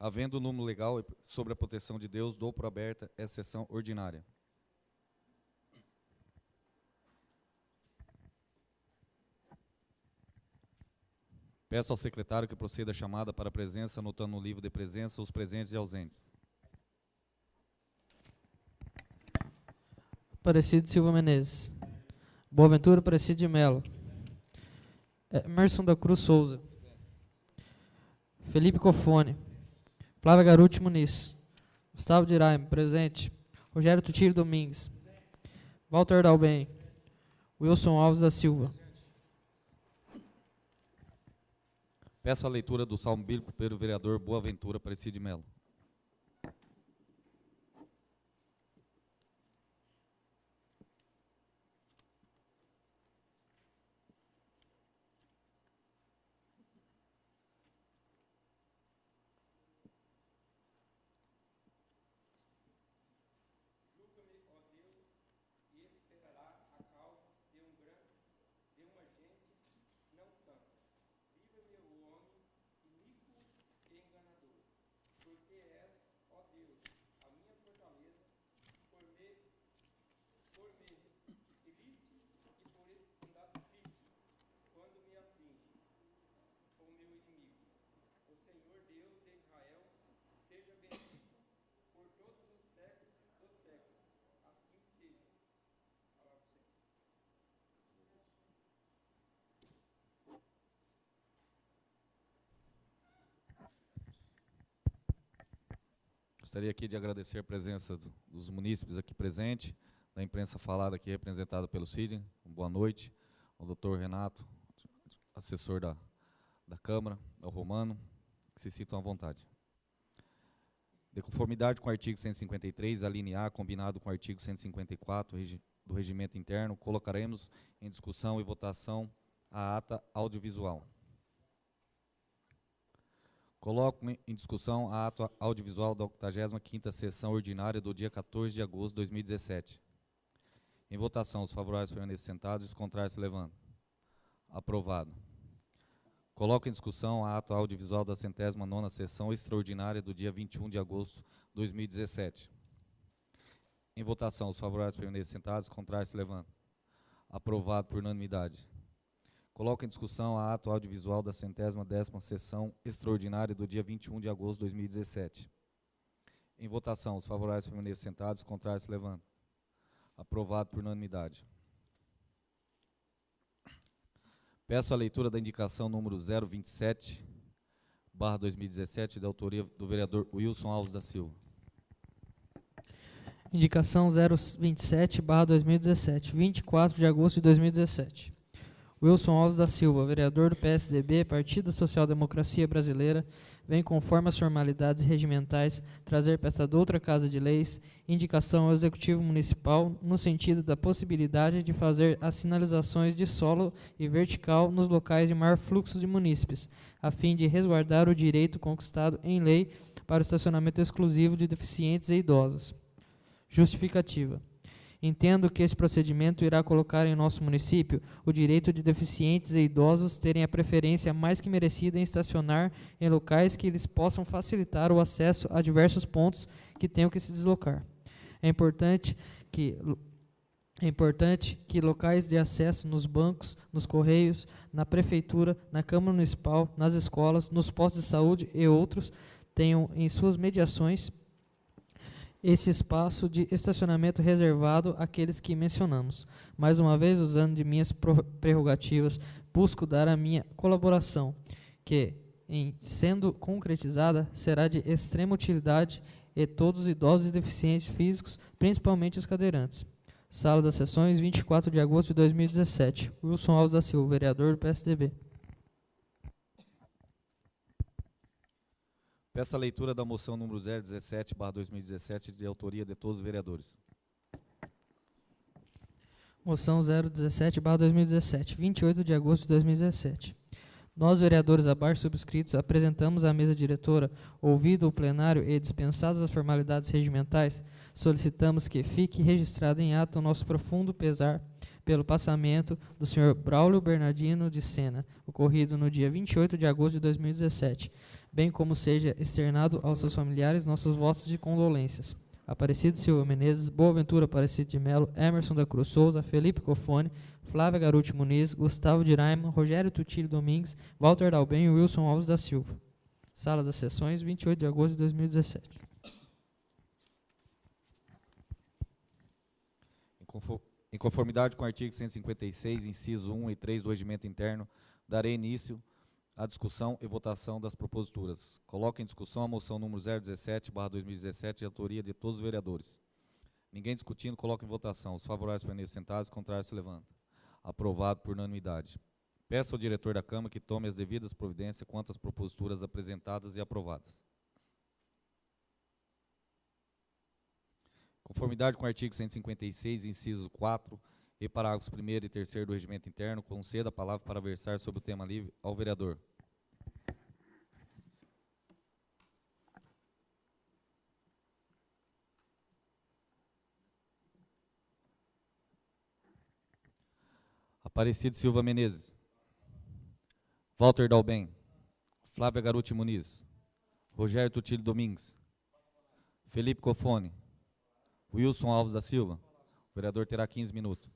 Havendo número legal e sobre a proteção de Deus, dou por aberta essa sessão ordinária. Peço ao secretário que proceda a chamada para a presença, anotando no livro de presença os presentes e ausentes. Aparecido Silva Menezes. Boaventura Aparecido de Melo. Emerson da Cruz Souza. Felipe Cofone. Flávia Garuti Muniz. Gustavo Diraime, presente. Rogério Tutílio Domingues. Walter Dalben. Wilson Alves da Silva. Peço a leitura do salmo bíblico pelo vereador Boaventura Aparecido de Melo. Gostaria aqui de agradecer a presença dos munícipes aqui presentes, da imprensa falada aqui representada pelo Sidney. Boa noite ao doutor Renato, assessor da Câmara, ao Romano, que se sintam à vontade. De conformidade com o artigo 153, a linha A, combinado com o artigo 154 do Regimento Interno, colocaremos em discussão e votação a ata audiovisual. Coloco em discussão a ata audiovisual da 85ª sessão ordinária do dia 14 de agosto de 2017. Em votação, os favoráveis permaneçam sentados e os contrários se levantam. Aprovado. Coloco em discussão a ata audiovisual da 109ª sessão extraordinária do dia 21 de agosto de 2017. Em votação, os favoráveis permaneçam sentados e os contrários se levantam. Aprovado por unanimidade. Coloco em discussão a ata audiovisual da 110ª sessão extraordinária do dia 21 de agosto de 2017. Em votação, os favoráveis permaneçam sentados, os contrários se levantam. Aprovado por unanimidade. Peço a leitura da indicação número 027/2017, da autoria do vereador Wilson Alves da Silva. Indicação 027/2017, 24 de agosto de 2017. Wilson Alves da Silva, vereador do PSDB, Partido Social Democracia Brasileira, vem, conforme as formalidades regimentais, trazer para esta outra Casa de Leis indicação ao Executivo Municipal no sentido da possibilidade de fazer as sinalizações de solo e vertical nos locais de maior fluxo de munícipes, a fim de resguardar o direito conquistado em lei para o estacionamento exclusivo de deficientes e idosos. Justificativa. Entendo que esse procedimento irá colocar em nosso município o direito de deficientes e idosos terem a preferência mais que merecida em estacionar em locais que lhes possam facilitar o acesso a diversos pontos que tenham que se deslocar. É importante que locais de acesso nos bancos, nos correios, na prefeitura, na Câmara Municipal, nas escolas, nos postos de saúde e outros tenham em suas mediações esse espaço de estacionamento reservado àqueles que mencionamos. Mais uma vez, usando de minhas prerrogativas, busco dar a minha colaboração, que, em sendo concretizada, será de extrema utilidade e todos os idosos e deficientes físicos, principalmente os cadeirantes. Sala das Sessões, 24 de agosto de 2017. Wilson Alves da Silva, vereador do PSDB. Peço a leitura da moção número 017/2017, de autoria de todos os vereadores. Moção 017/2017, 28 de agosto de 2017. Nós, vereadores abaixo subscritos, apresentamos à mesa diretora, ouvido o plenário e dispensadas as formalidades regimentais, solicitamos que fique registrado em ato o nosso profundo pesar pelo passamento do Sr. Braulio Bernardino de Sena, ocorrido no dia 28 de agosto de 2017, bem como seja externado aos seus familiares nossos votos de condolências. Aparecido Silva Menezes, Boaventura Aparecido de Melo, Emerson da Cruz Souza, Felipe Cofone, Flávia Garuti Muniz, Gustavo de Raima, Rogério Tutílio Domingues, Walter Dalben e Wilson Alves da Silva. Sala das Sessões, 28 de agosto de 2017. Em conformidade com o artigo 156, inciso 1 e 3 do Regimento Interno, darei início à discussão e votação das proposituras. Coloco em discussão a moção número 017/2017, de autoria de todos os vereadores. Ninguém discutindo, coloco em votação. Os favoráveis permaneçam sentados, os contrários se levantam. Aprovado por unanimidade. Peço ao diretor da Câmara que tome as devidas providências quanto às proposituras apresentadas e aprovadas. Conformidade com o artigo 156, inciso 4, e parágrafos 1º e 3º do Regimento Interno, conceda a palavra para versar sobre o tema livre ao vereador. Aparecido Silva Menezes. Walter Dalben. Flávia Garuti Muniz. Rogério Tutílio Domingues. Felipe Cofone. Wilson Alves da Silva. O vereador terá 15 minutos.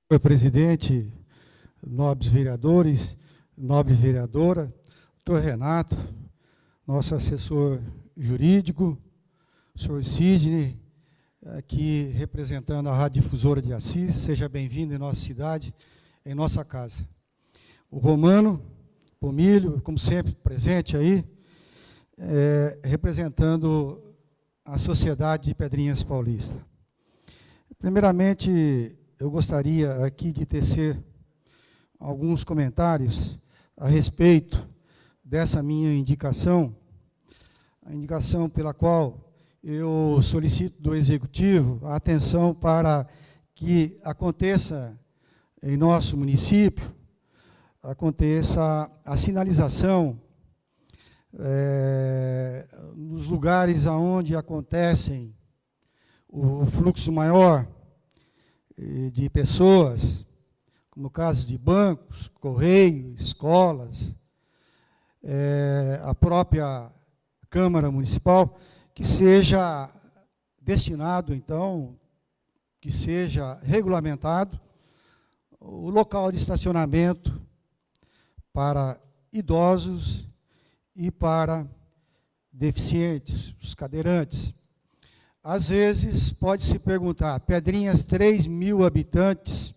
Senhor presidente, nobres vereadores, nobre vereadora, doutor Renato, nosso assessor jurídico, senhor Sidney, aqui representando a Rádio Difusora de Assis, seja bem-vindo em nossa cidade, em nossa casa. O Romano Pomilho, como sempre, presente aí, representando a Sociedade de Pedrinhas Paulista. Primeiramente, eu gostaria aqui de tecer alguns comentários a respeito dessa minha indicação, a indicação pela qual eu solicito do Executivo a atenção para que aconteça em nosso município, aconteça a sinalização nos lugares onde acontecem o fluxo maior de pessoas, como no caso de bancos, correio, escolas, a própria Câmara Municipal, que seja destinado, então, que seja regulamentado o local de estacionamento para idosos e para deficientes, os cadeirantes. Às vezes, pode-se perguntar, Pedrinhas, 3.000 habitantes,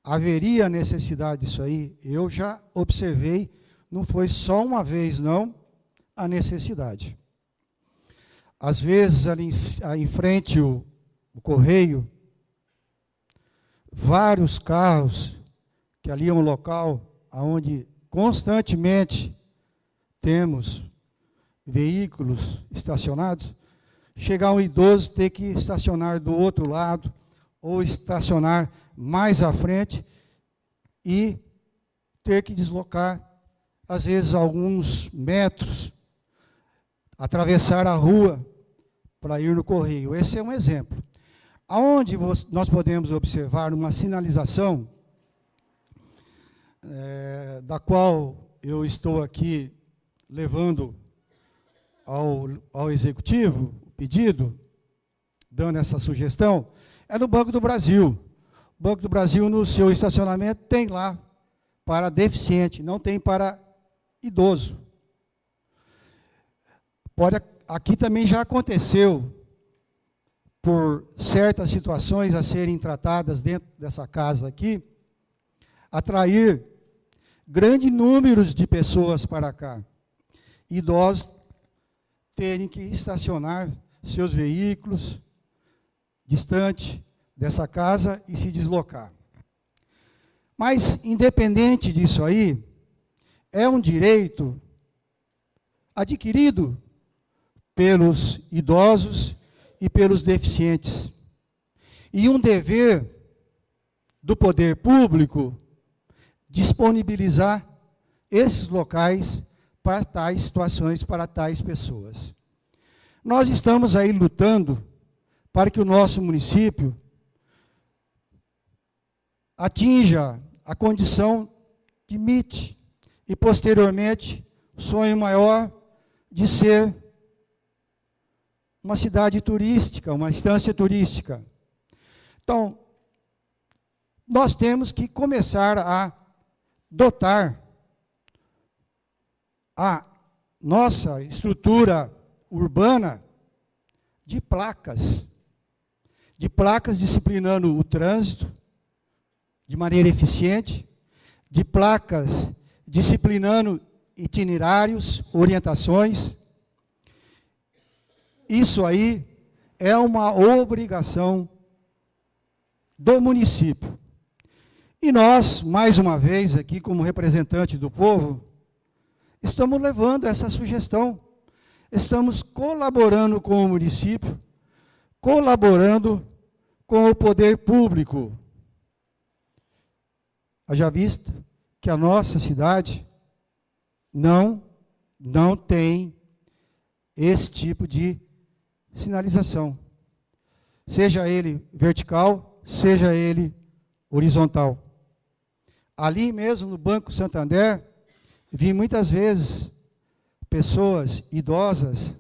haveria necessidade disso aí? Eu já observei, não foi só uma vez, não, a necessidade. Às vezes, ali em frente o correio, vários carros, que ali é um local onde constantemente temos veículos estacionados, chegar um idoso ter que estacionar do outro lado, ou estacionar mais à frente, e ter que deslocar, às vezes, alguns metros, atravessar a rua para ir no correio. Esse é um exemplo. Aonde nós podemos observar uma sinalização, da qual eu estou aqui levando ao Executivo, o pedido, dando essa sugestão, é no Banco do Brasil. O Banco do Brasil, no seu estacionamento, tem lá para deficiente, não tem para idoso. Aqui também já aconteceu, por certas situações a serem tratadas dentro dessa casa aqui, atrair grandes números de pessoas para cá. Idosos terem que estacionar seus veículos distante dessa casa e se deslocar. Mas, independente disso aí, é um direito adquirido pelos idosos e pelos deficientes. E um dever do poder público disponibilizar esses locais para tais situações, para tais pessoas. Nós estamos aí lutando para que o nosso município atinja a condição de MIT e, posteriormente, o sonho maior de ser uma cidade turística, uma instância turística. Então, nós temos que começar a dotar a nossa estrutura urbana de placas disciplinando o trânsito de maneira eficiente, de placas disciplinando itinerários, orientações. Isso aí é uma obrigação do município. E nós, mais uma vez, aqui como representante do povo, estamos levando essa sugestão. Estamos colaborando com o município, colaborando com o poder público. Haja vista que a nossa cidade não tem esse tipo de sinalização. Seja ele vertical, seja ele horizontal. Ali mesmo no Banco Santander, vi muitas vezes pessoas idosas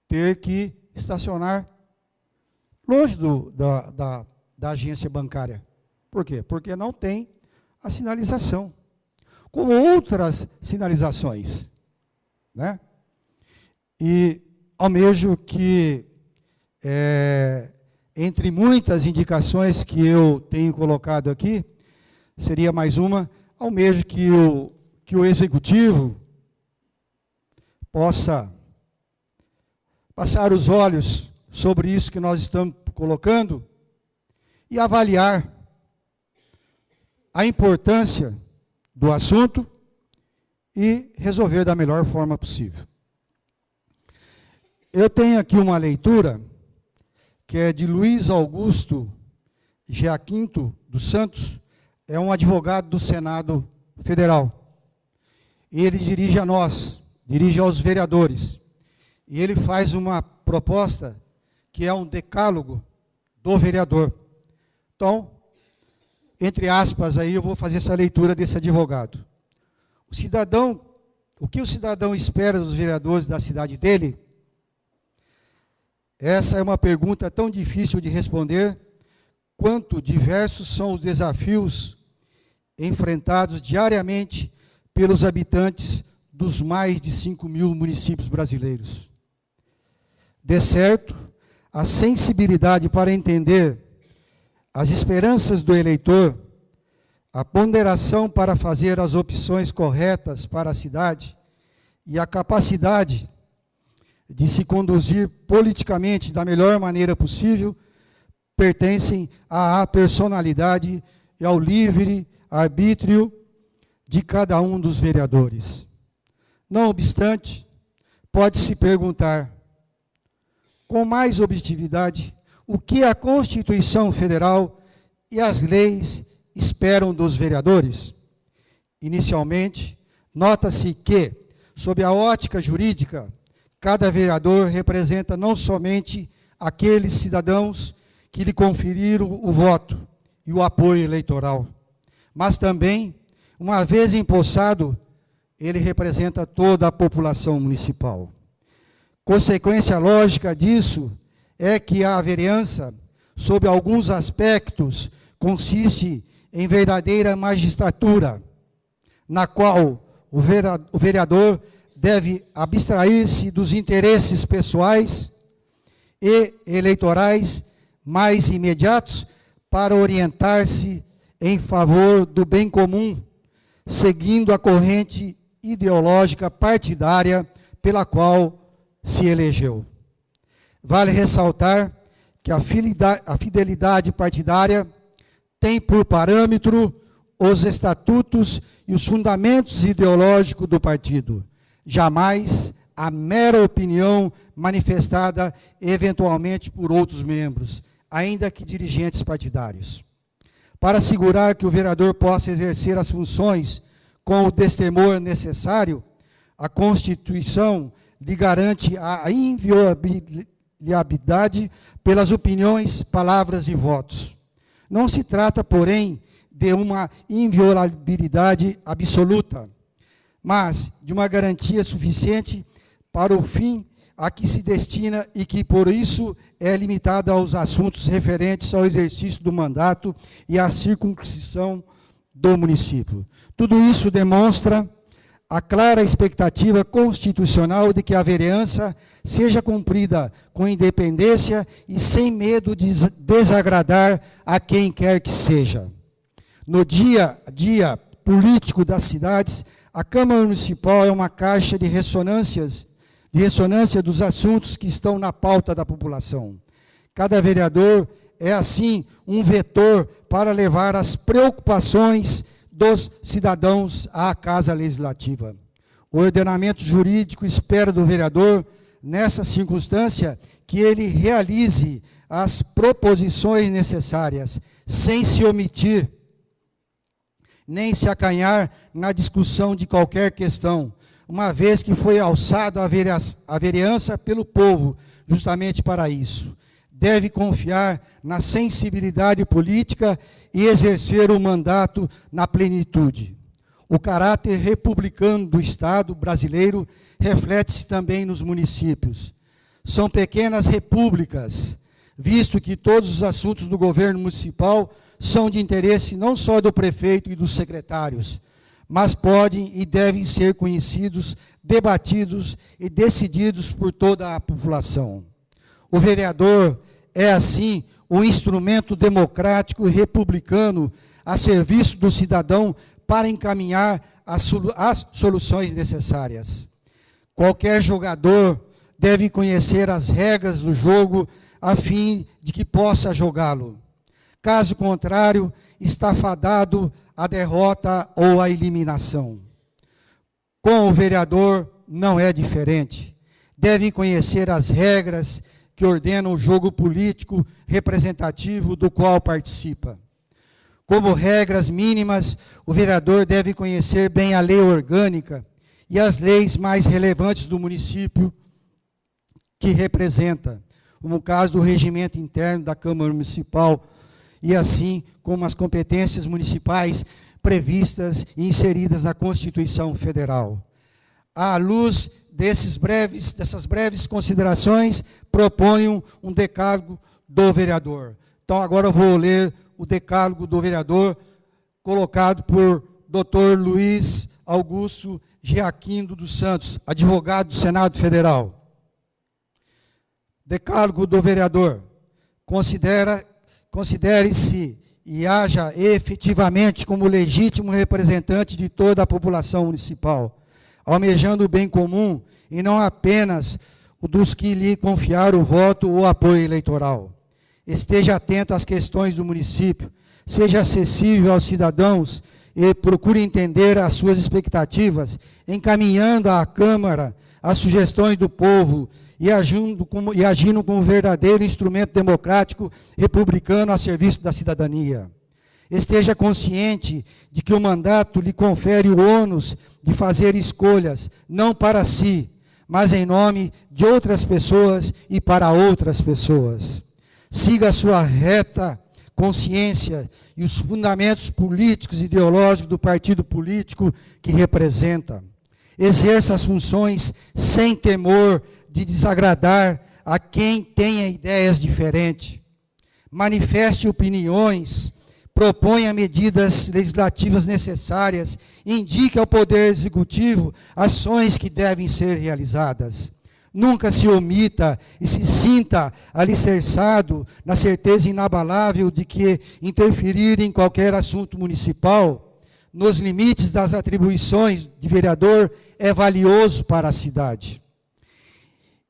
ter que estacionar longe da agência bancária. Por quê? Porque não tem a sinalização, como outras sinalizações, né? E almejo que, entre muitas indicações que eu tenho colocado aqui, seria mais uma, almejo que o Executivo possa passar os olhos sobre isso que nós estamos colocando e avaliar a importância do assunto e resolver da melhor forma possível. Eu tenho aqui uma leitura que é de Luiz Augusto Giaquinto dos Santos, é um advogado do Senado Federal. E ele dirige a nós, dirige aos vereadores. E ele faz uma proposta que é um decálogo do vereador. Então, entre aspas, aí eu vou fazer essa leitura desse advogado. O que o cidadão espera dos vereadores da cidade dele? Essa é uma pergunta tão difícil de responder, quanto diversos são os desafios enfrentados diariamente pelos habitantes dos mais de 5.000 municípios brasileiros. De certo, a sensibilidade para entender as esperanças do eleitor, a ponderação para fazer as opções corretas para a cidade e a capacidade de se conduzir politicamente da melhor maneira possível, pertencem à personalidade e ao livre arbítrio de cada um dos vereadores. Não obstante, pode-se perguntar, com mais objetividade, o que a Constituição Federal e as leis esperam dos vereadores? Inicialmente, nota-se que, sob a ótica jurídica, cada vereador representa não somente aqueles cidadãos que lhe conferiram o voto e o apoio eleitoral, mas também, uma vez empossado, ele representa toda a população municipal. Consequência lógica disso é que a vereança, sob alguns aspectos, consiste em verdadeira magistratura, na qual o vereador deve abstrair-se dos interesses pessoais e eleitorais mais imediatos para orientar-se em favor do bem comum, seguindo a corrente ideológica partidária pela qual se elegeu. Vale ressaltar que a fidelidade partidária tem por parâmetro os estatutos e os fundamentos ideológicos do partido, jamais a mera opinião manifestada eventualmente por outros membros, ainda que dirigentes partidários. Para assegurar que o vereador possa exercer as funções com o destemor necessário, a Constituição lhe garante a inviolabilidade pelas opiniões, palavras e votos. Não se trata, porém, de uma inviolabilidade absoluta, mas de uma garantia suficiente para o fim a que se destina e que, por isso, é limitada aos assuntos referentes ao exercício do mandato e à circunscrição do município. Tudo isso demonstra a clara expectativa constitucional de que a vereança seja cumprida com independência e sem medo de desagradar a quem quer que seja. No dia a dia político das cidades, a Câmara Municipal é uma caixa de ressonância dos assuntos que estão na pauta da população. Cada vereador é, assim, um vetor para levar as preocupações dos cidadãos à Casa Legislativa. O ordenamento jurídico espera do vereador, nessa circunstância, que ele realize as proposições necessárias, sem se omitir, nem se acanhar na discussão de qualquer questão, uma vez que foi alçado a vereança pelo povo, justamente para isso. Deve confiar na sensibilidade política e exercer o mandato na plenitude. O caráter republicano do Estado brasileiro reflete-se também nos municípios. São pequenas repúblicas, visto que todos os assuntos do governo municipal são de interesse não só do prefeito e dos secretários, mas podem e devem ser conhecidos, debatidos e decididos por toda a população. O vereador é, assim, um instrumento democrático e republicano a serviço do cidadão para encaminhar as soluções necessárias. Qualquer jogador deve conhecer as regras do jogo a fim de que possa jogá-lo. Caso contrário, está fadado à derrota ou à eliminação. Com o vereador não é diferente. Deve conhecer as regras que ordenam o jogo político representativo do qual participa. Como regras mínimas, o vereador deve conhecer bem a lei orgânica e as leis mais relevantes do município que representa, como o caso do regimento interno da Câmara Municipal, e assim como as competências municipais previstas e inseridas na Constituição Federal. À luz dessas breves considerações, proponho um decálogo do vereador. Então, agora eu vou ler o decálogo do vereador, colocado por Dr. Luiz Augusto Giaquindo dos Santos, advogado do Senado Federal. Decálogo do vereador. Considere-se e haja efetivamente como legítimo representante de toda a população municipal, almejando o bem comum e não apenas o dos que lhe confiaram o voto ou apoio eleitoral. Esteja atento às questões do município, seja acessível aos cidadãos e procure entender as suas expectativas, encaminhando à Câmara as sugestões do povo e agindo como verdadeiro instrumento democrático republicano a serviço da cidadania. Esteja consciente de que o mandato lhe confere o ônus de fazer escolhas, não para si, mas em nome de outras pessoas e para outras pessoas. Siga a sua reta consciência e os fundamentos políticos e ideológicos do partido político que representa. Exerça as funções sem temor de desagradar a quem tenha ideias diferentes. Manifeste opiniões, proponha medidas legislativas necessárias, indique ao Poder Executivo ações que devem ser realizadas. Nunca se omita e se sinta alicerçado na certeza inabalável de que interferir em qualquer assunto municipal, nos limites das atribuições de vereador, é valioso para a cidade.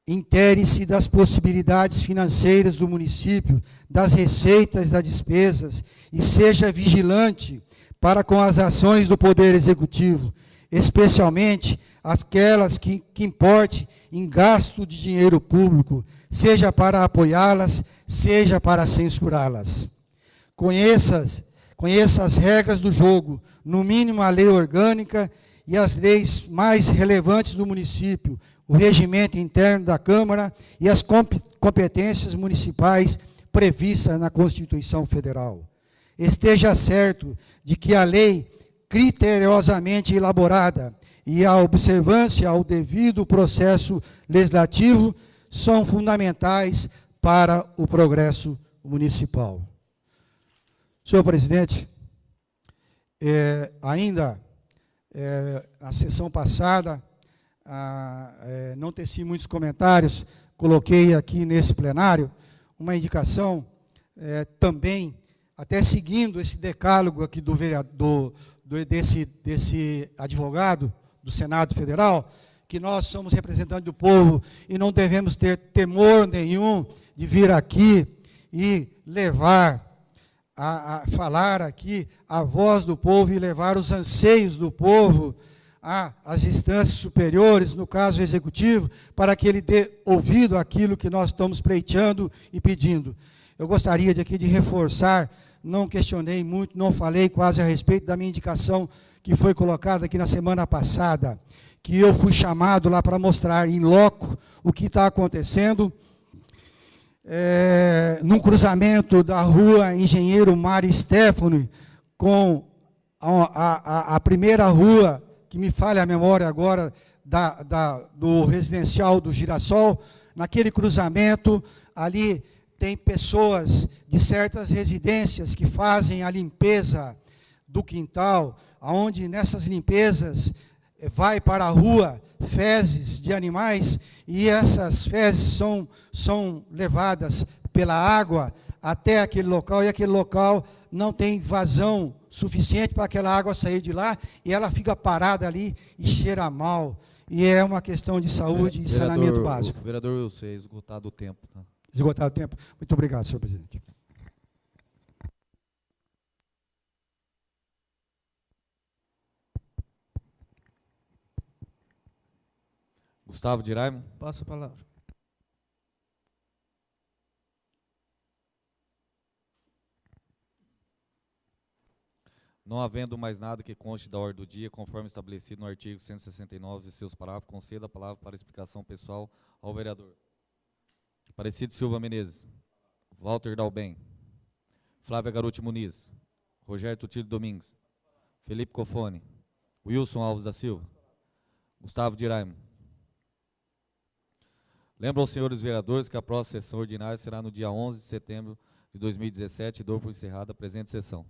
Intere-se das possibilidades financeiras do município, das receitas e das despesas, e seja vigilante para com as ações do Poder Executivo, especialmente aquelas que importe em gasto de dinheiro público, seja para apoiá-las, seja para censurá-las. conheça as regras do jogo, no mínimo a lei orgânica e as leis mais relevantes do município, o regimento interno da Câmara e as competências municipais previstas na Constituição Federal. Esteja certo de que a lei criteriosamente elaborada e a observância ao devido processo legislativo são fundamentais para o progresso municipal. Senhor presidente, na sessão passada, não teci muitos comentários, coloquei aqui nesse plenário uma indicação também, até seguindo esse decálogo aqui do vereador, desse advogado do Senado Federal, que nós somos representantes do povo e não devemos ter temor nenhum de vir aqui e levar, a falar aqui a voz do povo e levar os anseios do povo às instâncias superiores, no caso o executivo, para que ele dê ouvido àquilo que nós estamos pleiteando e pedindo. Eu gostaria de aqui de reforçar, não questionei muito, não falei quase a respeito da minha indicação que foi colocada aqui na semana passada, que eu fui chamado lá para mostrar em loco o que está acontecendo, num cruzamento da rua Engenheiro Mário Stefano com a primeira rua, que me falha a memória agora, do residencial do Girassol. Naquele cruzamento, ali tem pessoas de certas residências que fazem a limpeza do quintal, onde nessas limpezas vai para a rua fezes de animais, e essas fezes são levadas pela água até aquele local, e aquele local não tem vazão suficiente para aquela água sair de lá, e ela fica parada ali e cheira mal. E é uma questão de saúde e saneamento básico. Vereador Wilson, é esgotado o tempo. Tá? Esgotado o tempo. Muito obrigado, senhor presidente. Gustavo Diraimo. Passa a palavra. Não havendo mais nada que conste da ordem do dia, conforme estabelecido no artigo 169 e seus parágrafos, conceda a palavra para explicação pessoal ao vereador Aparecido Silva Menezes, Walter Dalben, Flávia Garuti Muniz, Rogério Tutílio Domingues, Felipe Cofone, Wilson Alves da Silva, Gustavo Diraimo. Lembro aos senhores vereadores que a próxima sessão ordinária será no dia 11 de setembro de 2017 e dou por encerrada a presente sessão.